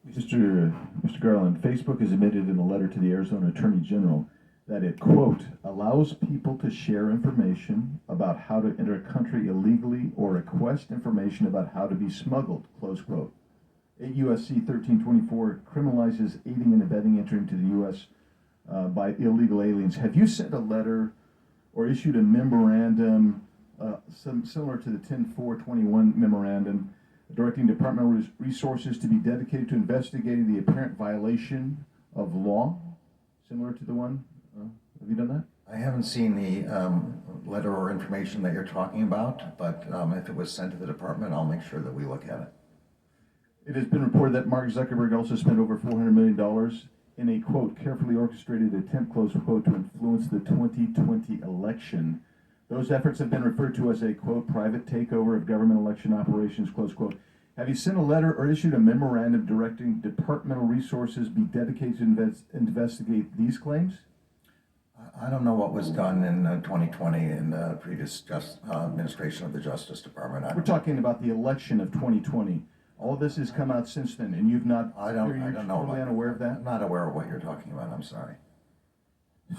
Mr. Garland, Facebook has admitted in a letter to the Arizona Attorney General that it, quote, allows people to share information about how to enter a country illegally or request information about how to be smuggled, close quote. 8 U.S.C. 1324 criminalizes aiding and abetting entry into the U.S. By illegal aliens. Have you sent a letter or issued a memorandum similar to the 10-421 memorandum directing departmental resources to be dedicated to investigating the apparent violation of law, similar to the one? Have you done that? I haven't seen the letter or information that you're talking about, but if it was sent to the department, I'll make sure that we look at it. It has been reported that Mark Zuckerberg also spent over $400 million in a, quote, carefully orchestrated attempt, close quote, to influence the 2020 election. Those efforts have been referred to as a, quote, private takeover of government election operations, close quote. Have you sent a letter or issued a memorandum directing departmental resources be dedicated to investigate these claims? I don't know what was done in 2020 in the previous administration of the Justice Department. We're talking about the election of 2020. All this has come out since then, and you've not. I don't know. Totally unaware of that? I'm not aware of what you're talking about. I'm sorry.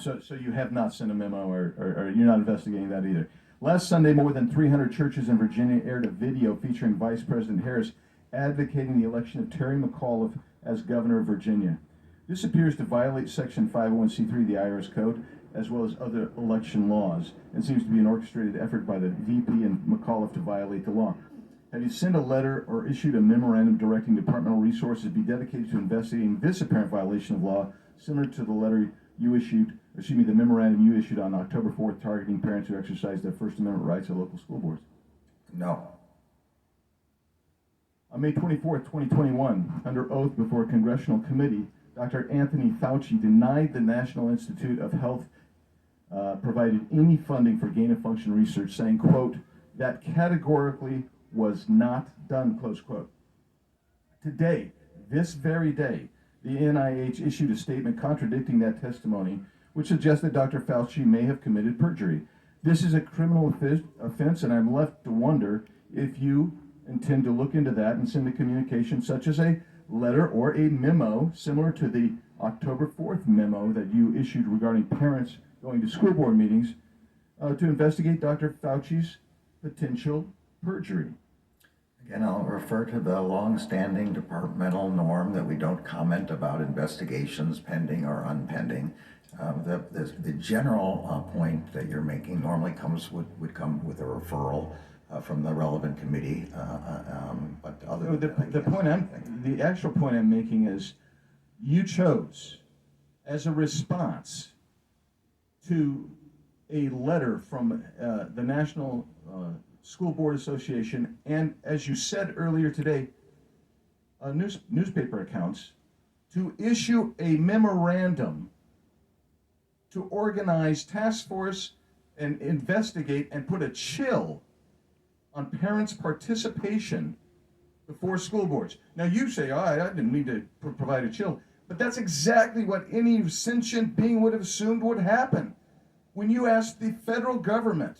So you have not sent a memo, or you're not investigating that either. Last Sunday, more than 300 churches in Virginia aired a video featuring Vice President Harris advocating the election of Terry McAuliffe as governor of Virginia. This appears to violate Section 501c3 of the IRS Code, as well as other election laws, and seems to be an orchestrated effort by the VP and McAuliffe to violate the law. Have you sent a letter or issued a memorandum directing departmental resources to be dedicated to investigating this apparent violation of law, similar to the letter you issued, the memorandum you issued on October 4th targeting parents who exercise their First Amendment rights at local school boards? No. On May 24th, 2021, under oath before a congressional committee, Dr. Anthony Fauci denied the National Institute of Health provided any funding for gain-of-function research, saying, quote, that categorically was not done, close quote. Today, this very day, the NIH issued a statement contradicting that testimony, which suggests that Dr. Fauci may have committed perjury. This is a criminal offense, and I'm left to wonder if you intend to look into that and send a communication such as a letter or a memo similar to the October 4th memo that you issued regarding parents going to school board meetings to investigate Dr. Fauci's potential perjury. Again, I'll refer to the long-standing departmental norm that we don't comment about investigations pending or unpending. The general point that you're making normally would come with a referral from the relevant committee. But other than that, the actual point I'm making is, you chose, as a response to a letter from the National School Board Association, and as you said earlier today, newspaper accounts, to issue a memorandum to organize task force and investigate and put a chill on parents' participation before school boards. Now you say, oh, I didn't mean to provide a chill, but that's exactly what any sentient being would have assumed would happen when you asked the federal government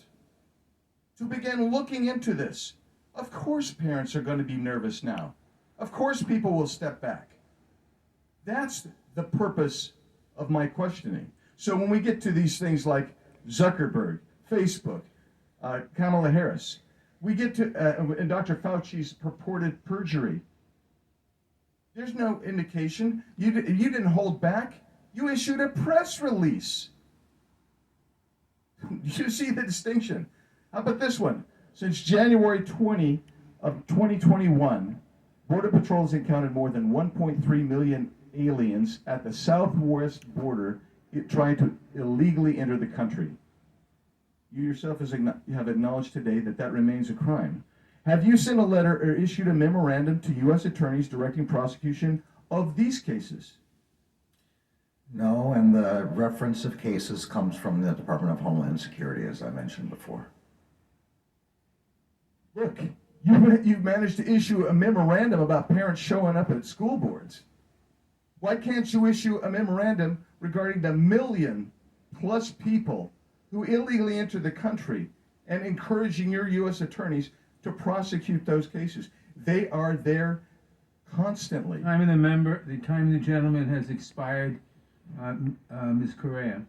to begin looking into this. Of course parents are going to be nervous now. Of course people will step back. That's the purpose of my questioning. So when we get to these things like Zuckerberg, Facebook, Kamala Harris, we get to and Dr. Fauci's purported perjury. There's no indication. You didn't hold back. You issued a press release. You see the distinction? How about this one? Since January 20 of 2021, Border Patrol has encountered more than 1.3 million aliens at the southwest border trying to illegally enter the country. You yourself have acknowledged today that remains a crime. Have you sent a letter or issued a memorandum to U.S. attorneys directing prosecution of these cases? No, and the reference of cases comes from the Department of Homeland Security, as I mentioned before. Look, you've managed to issue a memorandum about parents showing up at school boards. Why can't you issue a memorandum regarding the 1 million+ people who illegally enter the country and encouraging your U.S. attorneys to prosecute those cases? They are there constantly. The time of the gentleman has expired, Ms. Correa.